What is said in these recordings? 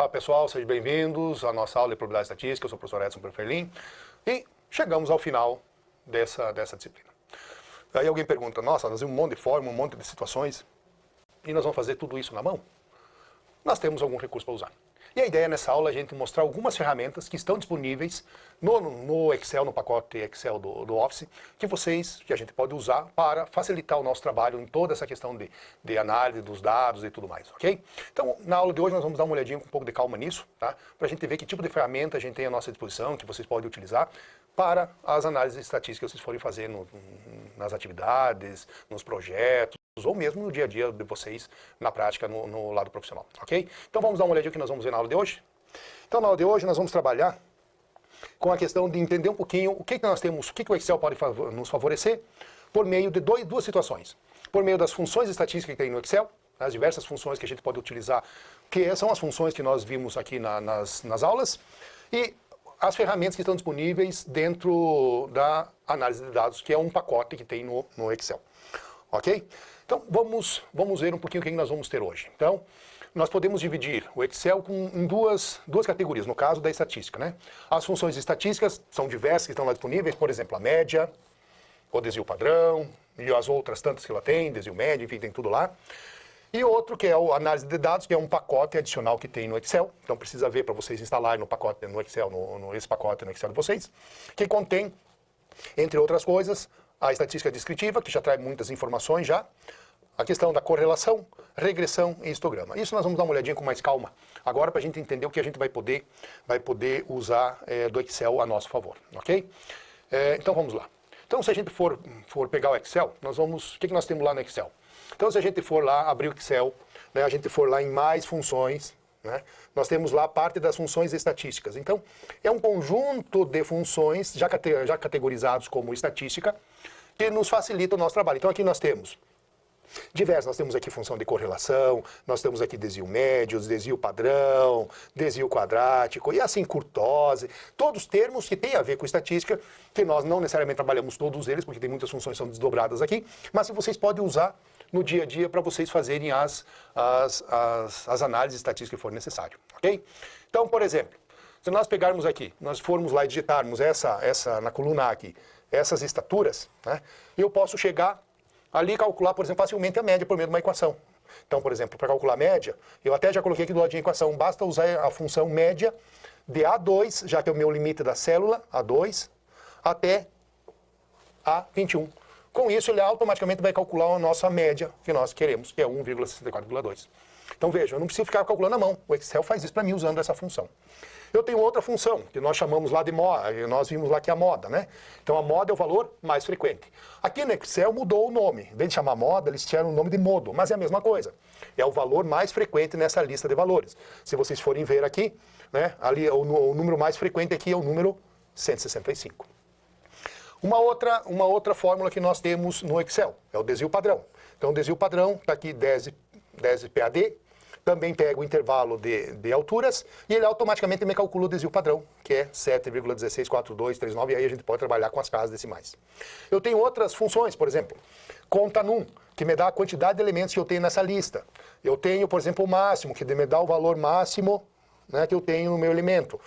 Olá pessoal, sejam bem-vindos à nossa aula de probabilidade estatística. Eu sou o professor Edson Perferlin e chegamos ao final dessa disciplina. Aí alguém pergunta, nossa, nós temos um monte de fórmula, um monte de situações e nós vamos fazer tudo isso na mão? Nós temos algum recurso para usar. E a ideia nessa aula é a gente mostrar algumas ferramentas que estão disponíveis no Excel, no pacote Excel do Office, que a gente pode usar para facilitar o nosso trabalho em toda essa questão de análise dos dados e tudo mais, ok? Então, na aula de hoje nós vamos dar uma olhadinha com um pouco de calma nisso, tá? Para a gente ver que tipo de ferramenta a gente tem à nossa disposição, que vocês podem utilizar para as análises estatísticas que vocês forem fazer nas atividades, nos projetos, ou mesmo no dia a dia de vocês, na prática, no lado profissional, ok? Então vamos dar uma olhadinha que nós vamos ver na aula de hoje. Então na aula de hoje nós vamos trabalhar com a questão de entender um pouquinho o que nós temos, o que o Excel pode nos favorecer por meio de duas situações. Por meio das funções estatísticas que tem no Excel, as diversas funções que a gente pode utilizar, que são as funções que nós vimos aqui nas aulas, e as ferramentas que estão disponíveis dentro da análise de dados, que é um pacote que tem no Excel. Ok? Então, vamos ver um pouquinho o que nós vamos ter hoje. Então, nós podemos dividir o Excel em duas categorias, no caso da estatística, né? As funções estatísticas são diversas que estão lá disponíveis, por exemplo, a média, o desvio padrão, e as outras tantas que ela tem, desvio médio, enfim, tem tudo lá. E outro que é a análise de dados, que é um pacote adicional que tem no Excel. Então precisa ver para vocês instalarem no Excel, esse pacote no Excel de vocês, que contém, entre outras coisas, a estatística descritiva, que já traz muitas informações já, a questão da correlação, regressão e histograma. Isso nós vamos dar uma olhadinha com mais calma, agora para a gente entender o que a gente vai poder usar do Excel a nosso favor, ok? Então vamos lá. Então se a gente for pegar o Excel, o que nós temos lá no Excel? Então, se a gente for lá abrir o Excel, né, a gente for lá em mais funções, né, nós temos lá parte das funções estatísticas. Então, é um conjunto de funções já categorizados como estatística que nos facilita o nosso trabalho. Então, aqui nós temos nós temos aqui função de correlação, nós temos aqui desvio médio, desvio padrão, desvio quadrático, e assim curtose, todos termos que têm a ver com estatística, que nós não necessariamente trabalhamos todos eles, porque tem muitas funções que são desdobradas aqui, mas que vocês podem usar no dia a dia para vocês fazerem as análises estatísticas que for necessário, ok? Então, por exemplo, se nós pegarmos aqui, nós formos lá e digitarmos na coluna A aqui, essas estaturas, né, eu posso chegar ali e calcular, por exemplo, facilmente a média por meio de uma equação. Então, por exemplo, para calcular a média, eu até já coloquei aqui do ladinho a equação, basta usar a função média de A2, já que é o meu limite da célula, A2, até A21. Com isso, ele automaticamente vai calcular a nossa média que nós queremos, que é 1,64,2. Então, veja, eu não preciso ficar calculando à mão. O Excel faz isso para mim usando essa função. Eu tenho outra função, que nós chamamos lá de moda, nós vimos lá que é a moda, né? Então, a moda é o valor mais frequente. Aqui no Excel mudou o nome. Em vez de chamar moda, eles tiraram o nome de modo, mas é a mesma coisa. É o valor mais frequente nessa lista de valores. Se vocês forem ver aqui, né, ali o número mais frequente aqui é o número 165. Uma outra fórmula que nós temos no Excel é o desvio padrão. Então, o desvio padrão está aqui 10 PAD, também pega o intervalo de alturas e ele automaticamente me calcula o desvio padrão, que é 7,164239, e aí a gente pode trabalhar com as casas decimais. Eu tenho outras funções, por exemplo, conta num, que me dá a quantidade de elementos que eu tenho nessa lista. Eu tenho, por exemplo, o máximo, que me dá o valor máximo, né, que eu tenho no meu elemento.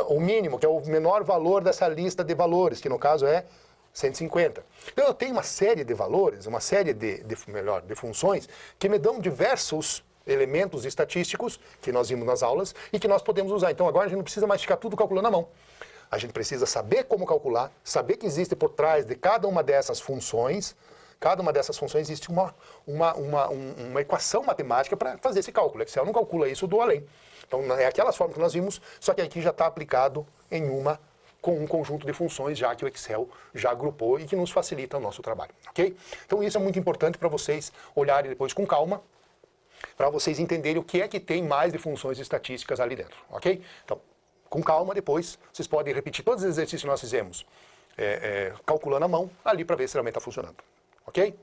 O mínimo, que é o menor valor dessa lista de valores, que no caso é 150. Então eu tenho uma série de valores, uma série de funções que me dão diversos elementos estatísticos que nós vimos nas aulas e que nós podemos usar. Então agora a gente não precisa mais ficar tudo calculando à mão. A gente precisa saber como calcular, saber que existe por trás de cada uma dessas funções, existe uma equação matemática para fazer esse cálculo. O Excel não calcula isso do além. Então é aquelas formas que nós vimos, só que aqui já está aplicado com um conjunto de funções já que o Excel já agrupou e que nos facilita o nosso trabalho, ok? Então isso é muito importante para vocês olharem depois com calma, para vocês entenderem o que é que tem mais de funções estatísticas ali dentro, ok? Então, com calma depois, vocês podem repetir todos os exercícios que nós fizemos calculando à mão, ali para ver se realmente está funcionando, ok?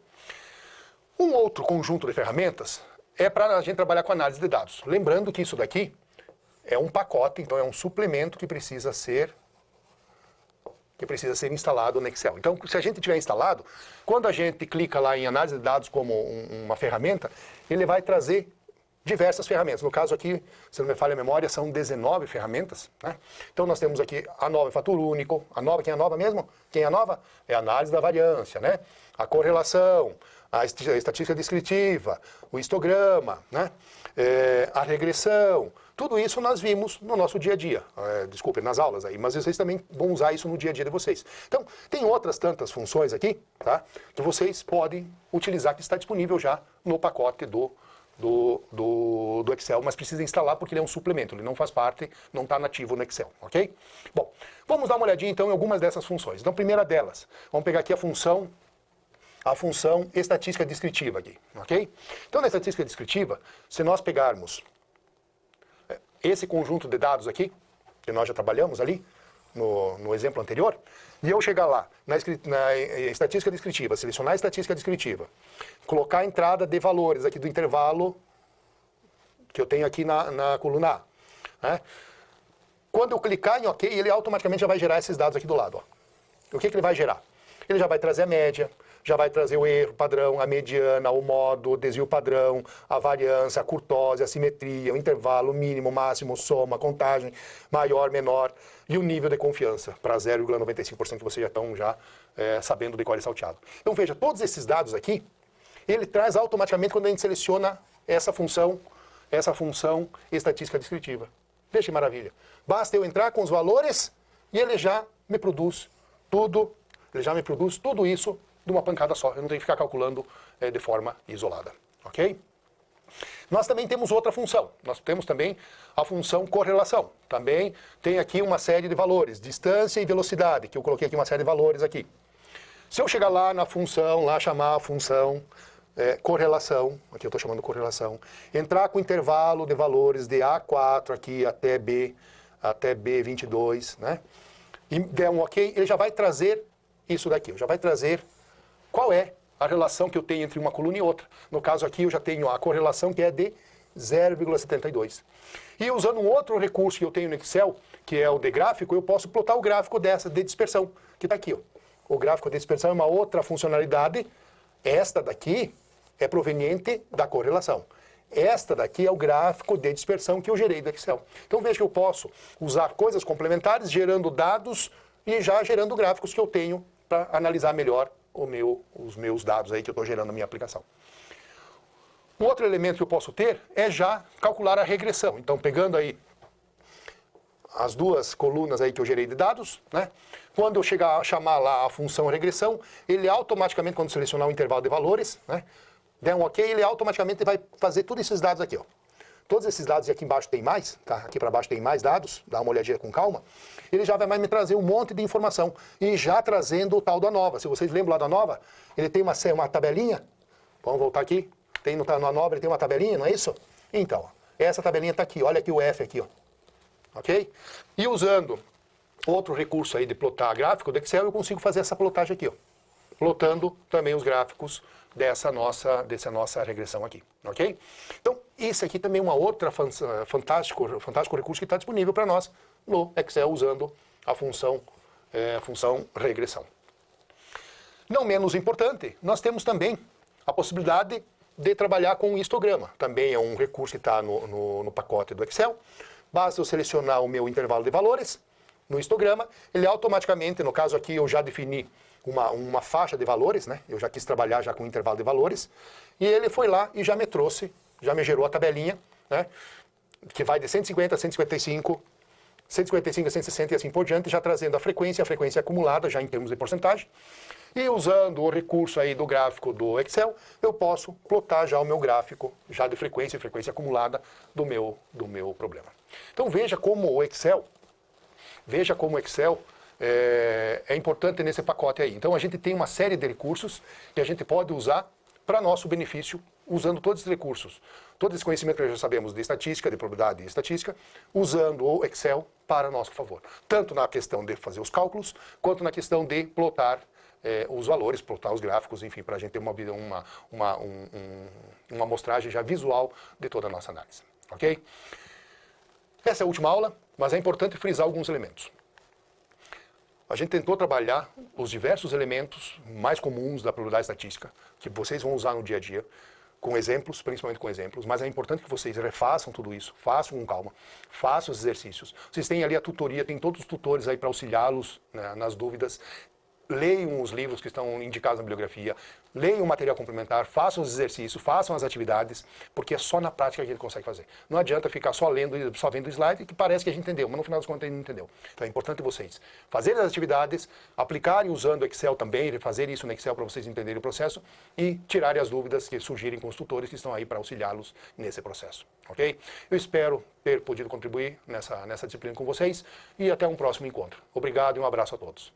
Um outro conjunto de ferramentas é para a gente trabalhar com análise de dados. Lembrando que isso daqui é um pacote, então é um suplemento que precisa ser instalado no Excel. Então, se a gente tiver instalado, quando a gente clica lá em análise de dados como uma ferramenta, ele vai trazer diversas ferramentas. No caso aqui, se não me falha a memória, são 19 ferramentas, né? Então nós temos aqui a nova é fator único, a nova, quem é a nova mesmo? Quem é a nova? É a análise da variância, né? A correlação, a estatística descritiva, o histograma, né? A regressão, tudo isso nós vimos no nosso dia a dia, desculpe, nas aulas aí, mas vocês também vão usar isso no dia a dia de vocês. Então, tem outras tantas funções aqui, tá? Que vocês podem utilizar, que está disponível já no pacote do Excel, mas precisa instalar porque ele é um suplemento, ele não faz parte, não está nativo no Excel, ok? Bom, vamos dar uma olhadinha então em algumas dessas funções. Então, primeira delas, vamos pegar aqui a função estatística descritiva aqui, ok? Então, na estatística descritiva, se nós pegarmos esse conjunto de dados aqui, que nós já trabalhamos ali no exemplo anterior, e eu chegar lá na estatística descritiva, selecionar a estatística descritiva, colocar a entrada de valores aqui do intervalo que eu tenho aqui na coluna A, né? Quando eu clicar em OK, ele automaticamente já vai gerar esses dados aqui do lado, ó. O que ele vai gerar? Ele já vai trazer a média, já vai trazer o erro padrão, a mediana, o modo, o desvio padrão, a variância, a curtose, a simetria, o intervalo mínimo, máximo, soma, contagem, maior, menor, e o nível de confiança para 0,95% que vocês já estão sabendo de cor e salteado. Então veja, todos esses dados aqui, ele traz automaticamente quando a gente seleciona essa função estatística descritiva. Veja que maravilha. Basta eu entrar com os valores e ele já me produz tudo isso de uma pancada só. Eu não tenho que ficar calculando de forma isolada, ok? Nós também temos outra função. Nós temos também a função correlação. Também tem aqui uma série de valores, distância e velocidade, que eu coloquei aqui uma série de valores aqui. Se eu chegar lá na função, chamar a função correlação, aqui eu estou chamando correlação, entrar com intervalo de valores de A4 aqui até B22, né? E der um OK, ele já vai trazer isso daqui, já vai trazer qual é a relação que eu tenho entre uma coluna e outra. No caso aqui eu já tenho a correlação que é de 0,72. E usando um outro recurso que eu tenho no Excel, que é o de gráfico, eu posso plotar o gráfico dessa de dispersão, que está aqui, ó. O gráfico de dispersão é uma outra funcionalidade. Esta daqui é proveniente da correlação. Esta daqui é o gráfico de dispersão que eu gerei do Excel. Então veja que eu posso usar coisas complementares, gerando dados e já gerando gráficos que eu tenho para analisar melhor os meus dados aí que eu estou gerando na minha aplicação. Um outro elemento que eu posso ter é já calcular a regressão. Então, pegando aí as duas colunas aí que eu gerei de dados, né? Quando eu chamar lá a função regressão, ele automaticamente, quando selecionar o intervalo de valores, né? Der um OK, ele automaticamente vai fazer todos esses dados aqui, ó. Todos esses dados, e aqui embaixo tem mais, tá? Aqui para baixo tem mais dados, dá uma olhadinha com calma. Ele já vai mais me trazer um monte de informação. E já trazendo o tal da nova. Se vocês lembram lá da nova, ele tem uma tabelinha. Vamos voltar aqui. Na nova ele tem uma tabelinha, não é isso? Então, ó, essa tabelinha está aqui. Olha aqui o F aqui, ó. Ok? E usando outro recurso aí de plotar gráfico do Excel, eu consigo fazer essa plotagem aqui, ó. Plotando também os gráficos dessa nossa regressão aqui, ok? Então, isso aqui também é uma outra fantástico recurso que está disponível para nós no Excel usando a função regressão. Não menos importante, nós temos também a possibilidade de trabalhar com histograma. Também é um recurso que está no pacote do Excel. Basta eu selecionar o meu intervalo de valores no histograma, ele automaticamente, no caso aqui eu já defini uma faixa de valores, né? Eu já quis trabalhar já com intervalo de valores, e ele foi lá e já me trouxe, já me gerou a tabelinha, né? Que vai de 150 a 155, 155 a 160 e assim por diante, já trazendo a frequência acumulada, já em termos de porcentagem. E usando o recurso aí do gráfico do Excel, eu posso plotar já o meu gráfico, já de frequência e frequência acumulada do meu problema. Então veja como o Excel é importante nesse pacote aí. Então a gente tem uma série de recursos que a gente pode usar para nosso benefício, usando todos esses recursos. Todo esse conhecimento que nós já sabemos de estatística, de probabilidade e estatística, usando o Excel para nosso favor. Tanto na questão de fazer os cálculos, quanto na questão de plotar os valores, plotar os gráficos, enfim, para a gente ter uma amostragem já visual de toda a nossa análise. Ok? Essa é a última aula, mas é importante frisar alguns elementos. A gente tentou trabalhar os diversos elementos mais comuns da probabilidade estatística, que vocês vão usar no dia a dia, com exemplos, principalmente com exemplos, mas é importante que vocês refaçam tudo isso, façam com calma, façam os exercícios. Vocês têm ali a tutoria, tem todos os tutores aí para auxiliá-los, né, nas dúvidas. Leiam os livros que estão indicados na bibliografia, leiam o material complementar, façam os exercícios, façam as atividades, porque é só na prática que a gente consegue fazer. Não adianta ficar só lendo, só vendo o slide, que parece que a gente entendeu, mas no final das contas a gente não entendeu. Então é importante vocês fazerem as atividades, aplicarem usando o Excel também, fazer isso no Excel para vocês entenderem o processo e tirarem as dúvidas que surgirem com os tutores que estão aí para auxiliá-los nesse processo. Ok? Eu espero ter podido contribuir nessa disciplina com vocês e até um próximo encontro. Obrigado e um abraço a todos.